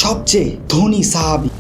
সবচেয়ে ধনী সাহাবী,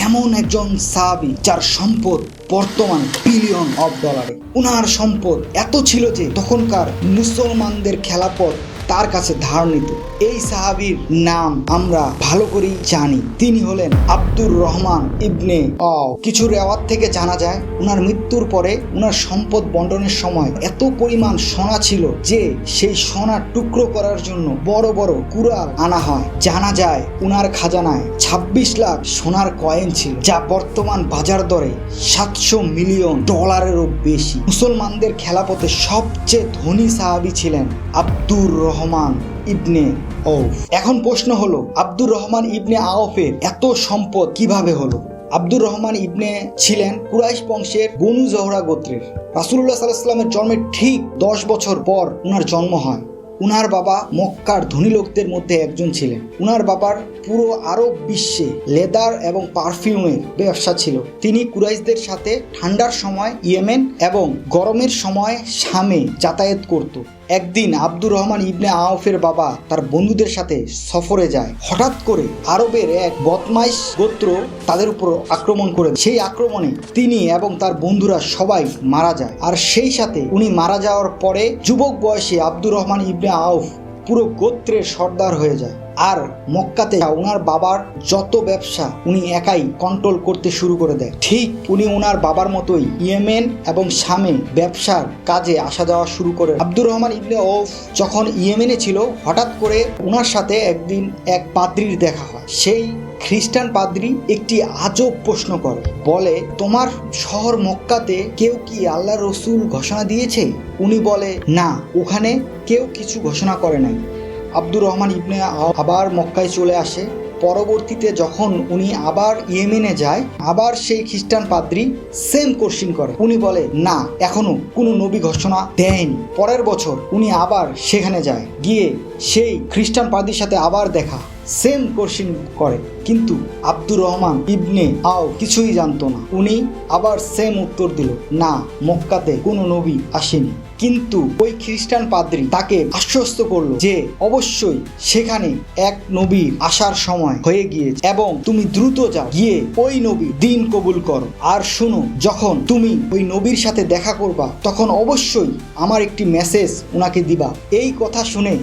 এমন একজন সাহাবী যার সম্পদ বর্তমান বিলিয়ন অফ ডলারে। উনার সম্পদ এত ছিল যে তখনকার মুসলমানদের খেলাপথ তার কাছে ধার নিত। এই সাহাবীর নাম আমরা ভালো করেই জানি, তিনি হলেন আব্দুর রহমান ইবনে আওফ। কিছু রেওয়াত থেকে জানা যায় উনার মৃত্যুর পরে উনার সম্পদ বন্টনের সময় এত পরিমাণ সোনা ছিল যে সেই সোনা টুকরো করার জন্য বড় বড় কুড়াল আনা হয়। জানা যায় উনার খাজানায় 26 লাখ সোনার কয়েন ছিল, যা বর্তমান বাজার দরে 700 মিলিয়ন ডলারেরও বেশি। মুসলমানদের খেলাপথে সবচেয়ে ধনী সাহাবী ছিলেন আব্দুর রহমান ইবনে আওফ। এখন প্রশ্ন হলো, আব্দুর রহমান ইবনে আওফের এত সম্পদ কিভাবে হলো? আব্দুর রহমান ইবনে ছিলেন কুরাইশ বংশের বনু জোহরা গোত্রের। রাসূলুল্লাহ সাল্লাল্লাহু আলাইহি ওয়াসাল্লামের জন্মের ঠিক 10 বছর পর উনার জন্ম হয়। উনার বাবা মক্কার ধনী লোকদের মধ্যে একজন ছিলেন। উনার বাবার পুরো আরব বিশ্বে লেদার এবং পারফিউমের ব্যবসা ছিল। তিনি কুরাইশদের সাথে ঠান্ডার সময় ইয়েমেন এবং গরমের সময় শামে যাতায়াত করত। একদিন আব্দুর রহমান ইবনে আওফের বাবা তার বন্ধুদের সাথে সফরে যায়। হঠাৎ করে আরবের এক বদমাইশ গোত্র তাদের উপর আক্রমণ করে। সেই আক্রমণে তিনি এবং তার বন্ধুরা সবাই মারা যায়। আর সেই সাথে উনি মারা যাওয়ার পরে যুবক বয়সে আব্দুর রহমান ইবনে আওফ পুরো গোত্রের সর্দার হয়ে যায়। আর মক্কাতে উনার বাবার যত ব্যবসা উনি একাই কন্ট্রোল করতে শুরু করে দেয়। ঠিক উনি উনার বাবার মতোই ইয়েমেন এবং শামে ব্যবসার কাজে আসা যাওয়া শুরু করে। আব্দুর রহমান ইবনে আওফ যখন ইয়েমেনে ছিল, হঠাৎ করে উনার সাথে একদিন এক পাদ্রীর দেখা হয়। সেই খ্রিস্টান পাদ্রী একটি আজব প্রশ্ন করে, বলে, তোমার শহর মক্কাতে কেউ কি আল্লাহ রসুল ঘোষণা দিয়েছে? উনি বলে, না, ওখানে কেউ কিছু ঘোষণা করে নাই। আব্দুর রহমান ইবনে আওফ আবার মক্কায় চলে আসে। পরবর্তীতে যখন উনি আবার ইয়েমেনে যায়, আবার সেই খ্রিস্টান পাদ্রী সেম কোশ্চিন করে। উনি বলে, না, এখনো কোনো নবী ঘোষণা দেয়নি। পরের বছর উনি আবার সেখানে যায়, গিয়ে সেই খ্রিস্টান পাদ্রীর সাথে আবার দেখা, সেম কোশ্চিন করে। কিন্তু আব্দুর রহমান ইবনে আওফ কিছুই জানতো না। উনি আবার সেম উত্তর দিল, না, মক্কাতে কোনো নবী আসেনি। কিন্তু ওই খ্রিস্টান পাদ্রী তাকে আশ্বস্ত করলো যে অবশ্যই সেখানে এক নবীর আসার সময় হয়ে গিয়েছে এবং তুমি দ্রুত যাও, গিয়ে ওই নবী দিন কবুল করো। আর শুনো, যখন তুমি ওই নবীর সাথে দেখা করবা তখন অবশ্যই আমার একটি মেসেজ ওনাকে দিবা। এই কথা শুনে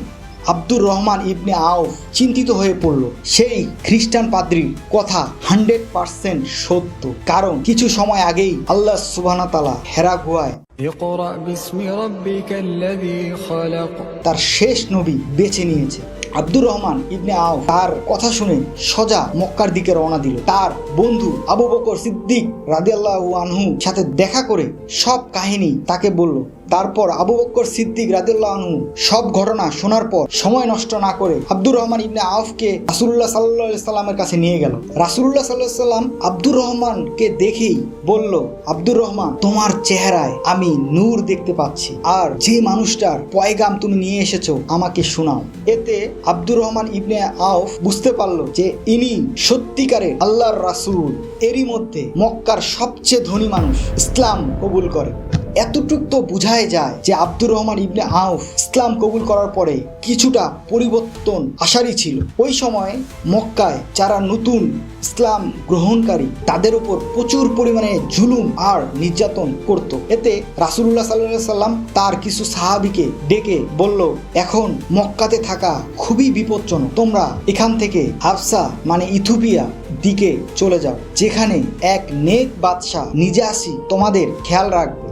আব্দুর রহমান ইবনে আওফ চিন্তিত হয়ে পড়ল। সেই খ্রিস্টান পাদ্রীর কথা 100% সত্য, কারণ কিছু সময় আগেই আল্লাহ সুবহানাহু ওয়া তাআলা হেরা গুহায় তার শেষ নবী বেছে নিয়েছে। আব্দুর রহমান ইবনে আওফ তার কথা শুনে সোজা মক্কার দিকে রওনা দিল। তার বন্ধু আবু বকর সিদ্দিক রাদিয়াল্লাহু আনহু সাথে দেখা করে সব কাহিনী তাকে বলল। তারপর আবু বকর সিদ্দিক রাদিয়াল্লাহু আনহু সব ঘটনা শোনার পর সময় নষ্ট না করে আব্দুর রহমান ইবনে আওফকে রাসূলুল্লাহ সাল্লাল্লাহু আলাইহি সাল্লামের কাছে নিয়ে গেল। রাসূলুল্লাহ সাল্লাল্লাহু আলাইহি সাল্লাম আব্দুর রহমানকে দেখেই বলল, আব্দুর রহমান, তোমার চেহারায় আমি নূর দেখতে পাচ্ছি, আর যে মানুষটার পয়গাম তুমি নিয়ে এসেছো আমাকে শোনাও। এতে আব্দুর রহমান ইবনে আওফ বুঝতে পারল যে ইনি সত্যিকারের আল্লাহর রাসূল। এরই মধ্যে মক্কার সবচেয়ে ধনী মানুষ ইসলাম কবুল করে। এতটুক তো বোঝাই যায় যে আব্দুর রহমান ইবনে আওফ ইসলাম কবুল করার পরে কিছুটা পরিবর্তন আসারই ছিল। ওই সময় মক্কায় যারা নতুন ইসলাম গ্রহণকারী তাদের উপর প্রচুর পরিমাণে জুলুম আর নির্যাতন করত। এতে রাসূলুল্লাহ সাল্লাল্লাহু আলাইহি সাল্লাম তার কিছু সাহাবীকে ডেকে বলল, এখন মক্কাতে থাকা খুবই বিপজ্জনক, তোমরা এখান থেকে হাবসা মানে ইথিওপিয়া দিকে চলে যাও, যেখানে এক নেক বাদশাহ নিজাশী তোমাদের খেয়াল রাখবে।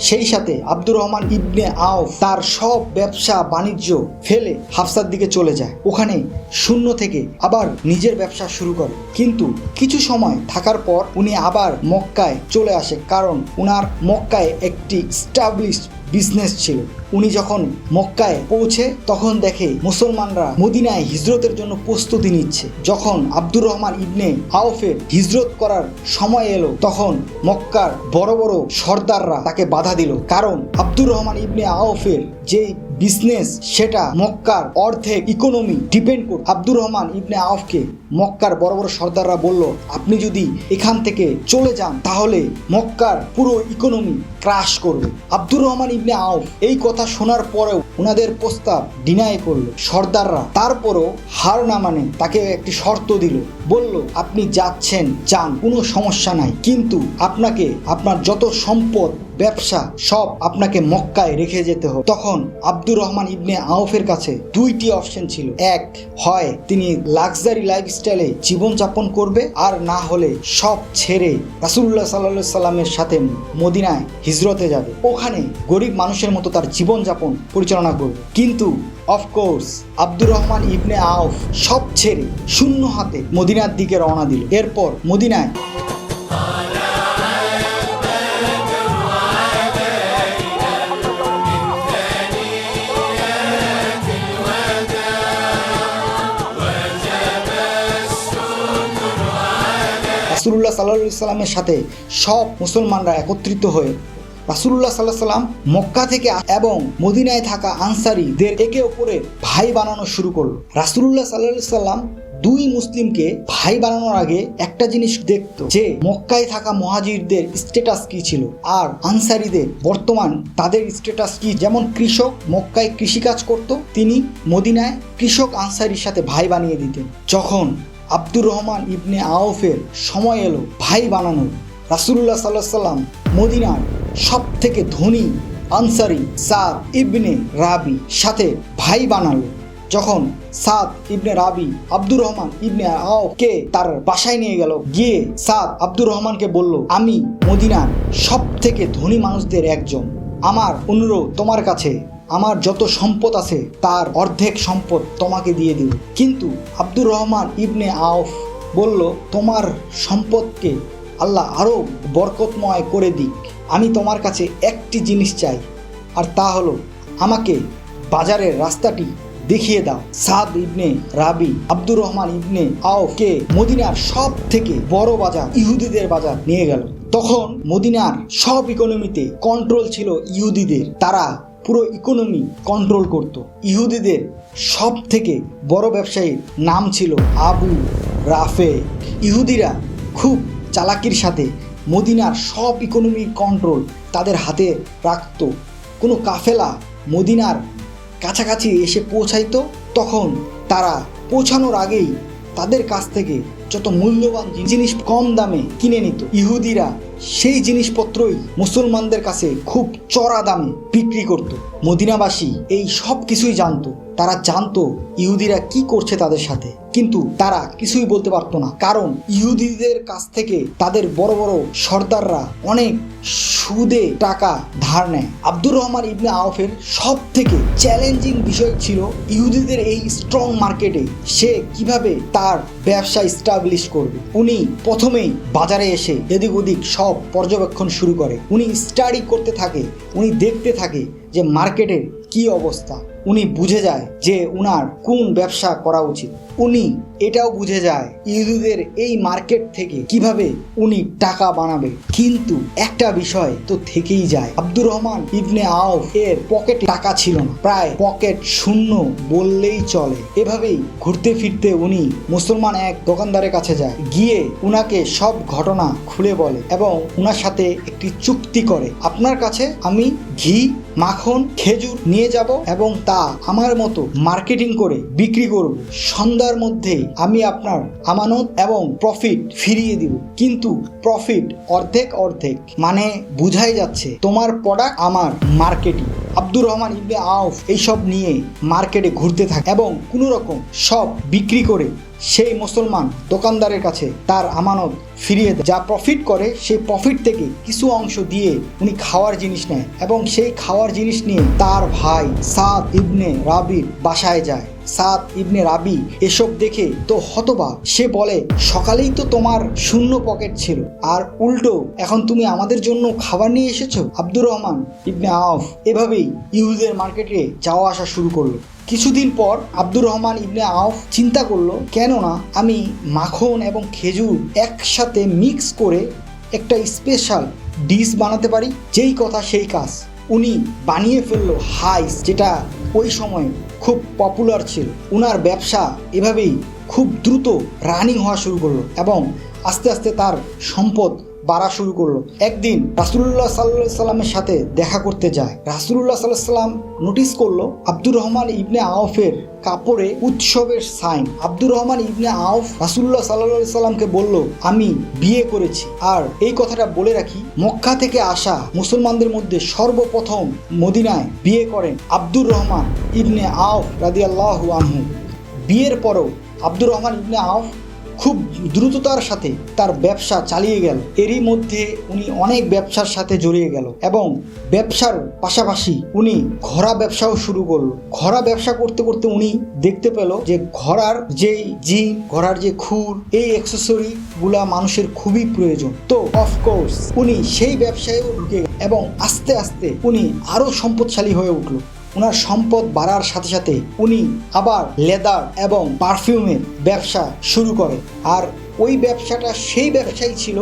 সেই সাথে আব্দুর রহমান ইবনে আওফ তার সব ব্যবসা বাণিজ্য ফেলে হাবসার দিকে চলে যায়। ওখানে শূন্য থেকে আবার নিজের ব্যবসা শুরু করে। কিন্তু কিছু সময় থাকার পর উনি আবার মক্কায় চলে আসে, কারণ উনার মক্কায় একটি স্টাবলিশড বিজনেস ছিল। উনি যখন মক্কায় পৌঁছে তখন দেখে মুসলমানরা মদিনায় হিজরতের জন্য প্রস্তুতি নিচ্ছে। যখন আব্দুর রহমান ইবনে আওফের হিজরত করার সময় এলো তখন মক্কার বড় বড় সর্দাররা তাকে বাধা দিল, কারণ আব্দুর রহমান ইবনে আওফের যে বিজনেস সেটা মক্কার অর্ধেক ইকোনমি ডিপেন্ড করত। আব্দুর রহমান ইবনে আউফকে মক্কার বড় বড় সর্দাররা বলল, আপনি যদি এখান থেকে চলে যান তাহলে মক্কার পুরো ইকোনমি ক্রাশ করবে। আব্দুর রহমান ইবনে আউফ এই কথা শোনার পরেও ওনাদের প্রস্তাব ডিনাই করলো সর্দাররা। তারপরও হার না মানে তাকে একটি শর্ত দিল, বলল আপনি যাচ্ছেন যান, কোনো সমস্যা নাই, কিন্তু আপনাকে আপনার যত সম্পদ ব্যবসা সব আপনাকে মক্কায় রেখে যেতে হবে। তখন আব্দুর রহমান ইবনে আউফের কাছে দুইটি অপশন ছিল, এক হয় তিনি লাক্সারি লাইফস্টাইলে জীবনযাপন করবে, আর না হলে সব ছেড়ে রাসূলুল্লাহ সাল্লাল্লাহু আলাইহি সাল্লামের সাথে মদিনায় হিজরতে যাবে, ওখানে গরিব মানুষের মতো তার জীবনযাপন পরিচালনা করবে। কিন্তু অফকোর্স আব্দুর রহমান ইবনে আউফ সব ছেড়ে শূন্য হাতে মদিনার দিকে রওনা দিল। এরপর মদিনায় রাসূলুল্লাহ সাল্লাল্লাহু আলাইহি সাল্লামের সাথে সব মুসলমানরা একত্রিত হয়ে রাসূলুল্লাহ সাল্লাল্লাহু আলাইহি সাল্লাম মক্কা থেকে এবং মদিনায় থাকা আনসারীদের একে অপরের ভাই বানানো শুরু করলো। রাসূলুল্লাহ সাল্লাল্লাহু আলাইহি সাল্লাম দুই মুসলিমকে ভাই বানানোর আগে একটা জিনিস দেখতো, যে মক্কায় থাকা মুহাজিরদের স্ট্যাটাস কি ছিল আর আনসারীদের বর্তমান তাদের স্ট্যাটাস কি। যেমন কৃষক মক্কায় কৃষিকাজ করত, তিনি মদিনায় কৃষক আনসারীর সাথে ভাই বানিয়ে দিতেন। যখন আব্দুর রহমান ইবনে আউফের সময় এলো ভাই বানানোর, রাসূলুল্লাহ সাল্লাল্লাহু আলাইহি সাল্লাম মদিনার সব থেকে ধনী আনসারী সাদ ইবনে রাবি সাথে ভাই বানালো। যখন সাদ ইবনে রাবি আব্দুর রহমান ইবনে আউফকে তার বাসায় নিয়ে গেল, গিয়ে সাদ আব্দুর রহমানকে বলল, আমি মদিনার সব থেকে ধনী মানুষদের একজন, আমার অনুরোধ তোমার কাছে, আমার যত সম্পদ আছে তার অর্ধেক সম্পদ তোমাকে দিয়ে দিব। কিন্তু আব্দুর রহমান ইবনে আউফ বলল, তোমার সম্পদকে আল্লাহ আরও বরকতময় করে দিক, আমি তোমার কাছে একটি জিনিস চাই, আর তা হলো আমাকে বাজারের রাস্তাটি দেখিয়ে দাও। সাদ ইবনে রাবি আব্দুর রহমান ইবনে আউফকে মদিনার সব থেকে বড় বাজার ইহুদিদের বাজার নিয়ে গেল। তখন মদিনার সব ইকোনমিতে কন্ট্রোল ছিল ইহুদিদের, তারা পুরো ইকোনমি কন্ট্রোল করত। ইহুদিদের সব থেকে বড় ব্যবসায়ীর নাম ছিল আবু রাফে। ইহুদিরা খুব চালাকির সাথে মদিনার সব ইকোনমির কন্ট্রোল তাদের হাতে রাখত। কোনো কাফেলা মদিনার কাছাকাছি এসে পৌঁছাইতো, তখন তারা পৌঁছানোর আগেই তাদের কাছ থেকে যত মূল্যবান জিনিস কম দামে কিনে নিত। ইহুদিরা সেই জিনিসপত্রই মুসলমানদের কাছে খুব চড়া দামে বিক্রি করত। মদিনাবাসী এই সব কিছুই জানতো, তারা জানতো ইহুদিরা কি করছে তাদের সাথে, কিন্তু তারা কিছুই বলতে পারতো না, কারণ ইহুদিদের কাছ থেকে তাদের বড় বড় সর্দাররা অনেক সুদে টাকা ধার নেয়। আব্দুর রহমান ইবনে আউফের সব থেকে চ্যালেঞ্জিং বিষয় ছিল ইহুদিদের এই স্ট্রং মার্কেটে সে কিভাবে তার ব্যবসা স্টাবলিশ করবে। উনি প্রথমেই বাজারে এসে এদিক ওদিক সব পর্যবেক্ষণ শুরু করে, উনি স্টাডি করতে থাকে, উনি দেখতে থাকে যে মার্কেটের কি অবস্থা। উনি বুঝে যায় যে উনার কোন ব্যবসা করা উচিত। উনি এটাও বুঝে যায় ইহুদিদের এই মার্কেট থেকে কিভাবে উনি টাকা বানাবে। কিন্তু একটা বিষয় তো থেকেই যায়, আব্দুর রহমান ইবনে আউফ এর পকেটে টাকা ছিল না, প্রায় পকেট শূন্য বললেই চলে। এভাবেই ঘুরতে ফিরতে উনি মুসলমান এক দোকানদারের কাছে যায়, গিয়ে উনাকে সব ঘটনা খুলে বলে এবং উনার সাথে একটি চুক্তি করে, আপনার কাছে আমি ঘি মাখন খেজুর নিয়ে যাব এবং তা আমার মতো মার্কেটিং করে বিক্রি করব, সন্ধ্যার মধ্যে আমি আপনার আমানত এবং প্রফিট ফিরিয়ে দিব, কিন্তু প্রফিট অর্ধেক অর্ধেক, মানে বুঝাই যাচ্ছে তোমার প্রোডাক্ট আমার মার্কেটিং। আব্দুর রহমান ইবনে আউফ এইসব নিয়ে মার্কেটে ঘুরতে থাকে এবং কোনো রকম সব বিক্রি করে সেই মুসলমান দোকানদারের কাছে তার আমানত ফিরিয়ে দেয়। যা প্রফিট করে সেই প্রফিট থেকে কিছু অংশ দিয়ে উনি খাওয়ার জিনিস নেয় এবং সেই খাওয়ার জিনিস নিয়ে তার ভাই সাদ ইবনে রাবির বাসায় যায়। সাদ ইবনে রাবি এসব দেখে তো হতবাক, সে বলে, সকালেই তো তোমার শূন্য পকেট ছিল আর উল্টো এখন তুমি আমাদের জন্য খাবার নিয়ে এসেছো। আব্দুর রহমান ইবনে আউফ এভাবেই ইহুদের মার্কেটে যাওয়া আসা শুরু করলো। কিছুদিন পর আব্দুর রহমান ইবনে আউফ চিন্তা করলো, কেননা আমি মাখন এবং খেজুর একসাথে মিক্স করে একটা স্পেশাল ডিশ বানাতে পারি। যেই কথা সেই কাজ, উনি বানিয়ে ফেললো হাইস, যেটা ওই সময় খুব পপুলার ছিল। উনার ব্যবসা এভাবেই খুব দ্রুত রানিং হওয়া শুরু করলো এবং আস্তে আস্তে তার সম্পদ বাড়া শুরু করলো। একদিন রাসূলুল্লাহ সাল্লাল্লাহু আলাইহি সাল্লামের সাথে দেখা করতে যায়। রাসূলুল্লাহ সাল্লাল্লাহু আলাইহি সাল্লাম নোটিস করলো আব্দুর রহমান ইবনে আউফের কাপড়ে উৎসবের সাইন। আব্দুর রহমান ইবনে আউফ রাসূলুল্লাহ সাল্লাল্লাহু আলাইহি সাল্লামকে বলল, আমি বিয়ে করেছি। আর এই কথাটা বলে রাখি, মক্কা থেকে আসা মুসলমানদের মধ্যে সর্বপ্রথম মদিনায় বিয়ে করেন আব্দুর রহমান ইবনে আউফ রাদিয়াল্লাহু আনহু। বিয়ের পরও আব্দুর রহমান ইবনে আউফ খুব দ্রুততার সাথে তার ব্যবসা চালিয়ে গেল। এরই মধ্যে উনি অনেক ব্যবসার সাথে জড়িয়ে গেল এবং ব্যবসার পাশাপাশি উনি ঘোড়া ব্যবসাও শুরু করলো। ঘোড়া ব্যবসা করতে করতে উনি দেখতে পেল যে ঘোড়ার যেই জিন, ঘোড়ার যে খুর, এই অ্যাক্সেসরি গুলা মানুষের খুবই প্রয়োজন। তো অফকোর্স উনি সেই ব্যবসায়ও ঢুকে গেল এবং আস্তে আস্তে উনি আরো সম্পদশালী হয়ে উঠল। ওনার সম্পদ বাড়ার সাথে সাথে উনি আবার লেদার এবং পারফিউমের ব্যবসা শুরু করে। আর ওই ব্যবসাটা সেই ব্যবসাই ছিল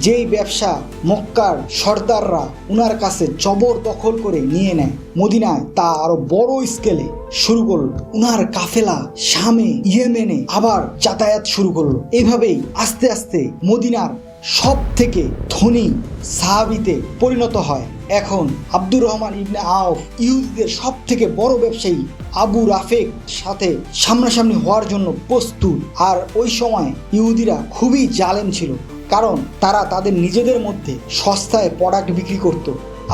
যেই ব্যবসা মক্কার সর্দাররা উনার কাছে জবরদখল করে নিয়ে নেয়। মদিনায় তা আরো বড় স্কেলে শুরু করলো। উনার কাফেলা শামে, ইয়েমেনে আবার যাতায়াত শুরু করলো। এইভাবেই আস্তে আস্তে মদিনার সব থেকে ধনী সাহাবীতে পরিণত হয়। এখন আব্দুর রহমান ইবনে আউফ ইহুদিদের সব থেকে বড় ব্যবসায়ী আবু রাফেক সাথে সামনাসামনি হওয়ার জন্য প্রস্তুত। আর ওই সময় ইহুদিরা খুবই জালেম ছিল, কারণ তারা তাদের নিজেদের মধ্যে সস্তায় প্রোডাক্ট বিক্রি করত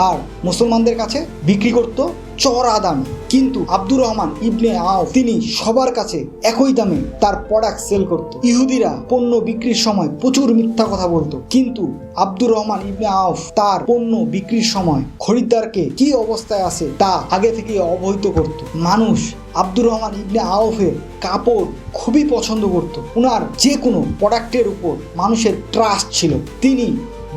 আর মুসলমানদের কাছে বিক্রি করত চড়া দামে। কিন্তু আব্দুর রহমান ইবনে আউফ তিনি সবার কাছে একই দামে তার প্রোডাক্ট সেল করত। ইহুদিরা পণ্য বিক্রির সময় প্রচুর মিথ্যা কথা বলতো, কিন্তু আব্দুর রহমান ইবনে আউফ তার পণ্য বিক্রির সময় খরিদ্দারকে কি অবস্থায় আছে তা আগে থেকে অবহিত করত। মানুষ আব্দুর রহমান ইবনে আউফের কাপড় খুবই পছন্দ করত। উনার যে কোনো প্রোডাক্টের উপর মানুষের ট্রাস্ট ছিল। তিনি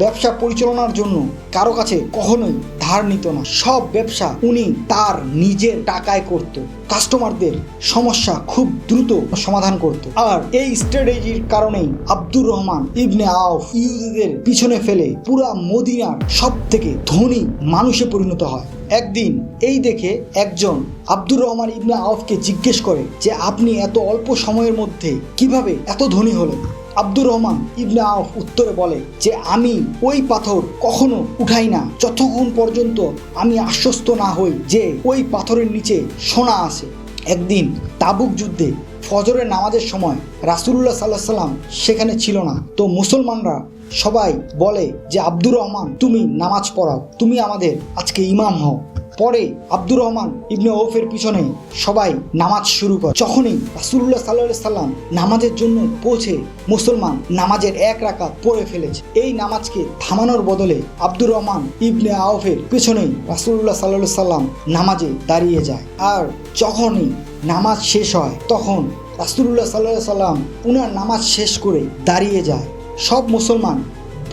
ব্যবসা পরিচালনার জন্য কারো কাছে কখনোই ধার নিত না। সব ব্যবসা উনি তার নিজের টাকায় করত। কাস্টমারদের সমস্যা খুব দ্রুত সমাধান করত। আর এই স্ট্র্যাটেজির কারণেই আব্দুর রহমান ইবনে আউফ ইহুদিদের পিছনে ফেলে পুরা মদিনার সব থেকে ধনী মানুষে পরিণত হয়। একদিন এই দেখে একজন আব্দুর রহমান ইবনে আউফকে জিজ্ঞেস করে যে আপনি এত অল্প সময়ের মধ্যে কিভাবে এত ধনী হলেন? আব্দুর রহমান ইবনে আউফ উত্তরে বলে যে আমি ওই পাথর কখনো উঠাই না যতক্ষণ পর্যন্ত আমি আশ্বস্ত না হই যে ওই পাথরের নিচে সোনা আছে। একদিন তাবুক যুদ্ধে ফজরের নামাজের সময় রাসূলুল্লাহ সাল্লাল্লাহু আলাইহি সাল্লাম সেখানে ছিল না। তো মুসলমানরা সবাই বলে যে আব্দুর রহমান তুমি নামাজ পড়াও, তুমি আমাদের আজকে ইমাম হও। পরে আব্দুর রহমান ইবনে আউফের পিছনে সবাই নামাজ শুরু করে। যখনই রাসূলুল্লাহ সাল্লাল্লাহু আলাইহি সাল্লাম নামাজের জন্য পৌঁছে মুসলমান নামাজের এক রাকাত পড়ে ফেলেছে। এই নামাজকে থামানোর বদলে আব্দুর রহমান ইবনে আউফের পিছনেই রাসূলুল্লাহ সাল্লাল্লাহু আলাইহি সাল্লাম নামাজে দাঁড়িয়ে যায়। আর যখনই নামাজ শেষ হয় তখন রাসূলুল্লাহ সাল্লাল্লাহু আলাইহি সাল্লাম উনার নামাজ শেষ করে দাঁড়িয়ে যায়। সব মুসলমান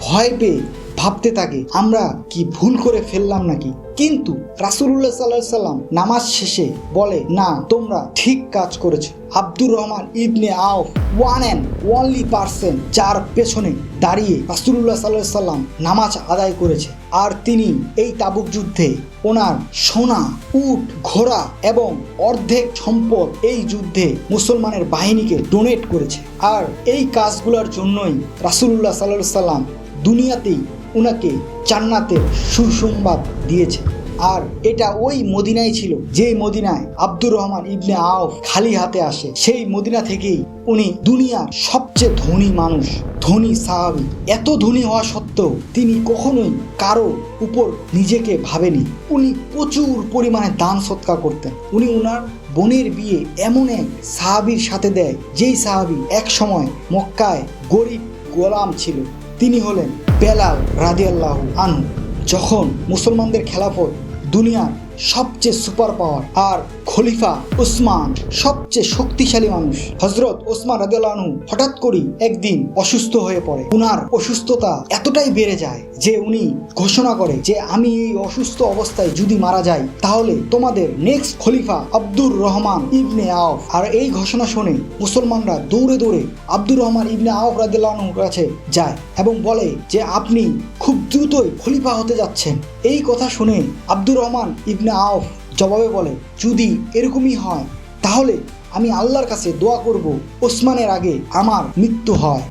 ভয় পেয়ে ভাবতে থাকে আমরা কি ভুল করে ফেললাম নাকি। কিন্তু রাসূলুল্লাহ সাল্লাল্লাহু আলাইহি সাল্লাম নামাজ শেষে বলে না, তোমরা ঠিক কাজ করেছো। আব্দুর রহমান ইবনে আউফ ওয়ান অ্যান্ড অনলি পারসন যার পেছনে দাঁড়িয়ে রাসূলুল্লাহ সাল্লাল্লাহু আলাইহি সাল্লাম নামাজ আদায় করেছে। আর তিনি এই তাবুক যুদ্ধে ওনার সোনা, উট, ঘোড়া এবং অর্ধেক সম্পদ এই যুদ্ধে মুসলমানের বাহিনীকে ডোনেট করেছে। আর এই কাজগুলোর জন্যই রাসূলুল্লাহ সাল্লাল্লাহু আলাইহি সাল্লাম দুনিয়াতেই উনাকে জান্নাতের সুসংবাদ দিয়েছে। আর এটা ওই মদিনায় ছিল যে মদিনায় আব্দুর রহমান ইবনে আউফ খালি হাতে আসে। সেই মদিনা থেকেই উনি দুনিয়ার সবচেয়ে ধনী মানুষ, ধনী সাহাবী। এত ধনী হওয়া সত্ত্বেও তিনি কখনোই কারো উপর নিজেকে ভাবেনি। উনি প্রচুর পরিমাণে দান সৎকার করতেন। উনি উনার বোনের বিয়ে এমন এক সাহাবীর সাথে দেয় যেই সাহাবী এক সময় মক্কায় গরিব গোলাম ছিল। তিনি হলেন বেলাল রাদিয়াল্লাহু আনহু। যখন মুসলমানদের খেলাফত দুনিয়ার সবচেয়ে সুপার পাওয়ার আর খলিফা ওসমান সবচেয়ে শক্তিশালী মানুষ হযরত ওসমান রাদিয়াল্লাহু আনহু হঠাৎ করে একদিন অসুস্থ হয়ে পড়ে। উনার অসুস্থতা এতটাই বেড়ে যায় যে উনি ঘোষণা করে যে আমি এই অসুস্থ অবস্থায় যদি মারা যাই তাহলে তোমাদের নেক্সট খলিফা আব্দুর রহমান ইবনে আউফ। আর এই ঘোষণা শুনে মুসলমানরা দৌড়ে দৌড়ে আব্দুর রহমান ইবনে আউফ রাদিয়াল্লাহু আনহুর কাছে যায় এবং বলে যে আপনি খুব দ্রুতই খলিফা হতে যাচ্ছেন। এই কথা শুনে আব্দুর রহমান ইবনে আউফ জবাবে বলে, যদি এরকমই হয় তাহলে আমি আল্লাহর কাছে দোয়া করব ওসমানের আগে আমার মৃত্যু হয়।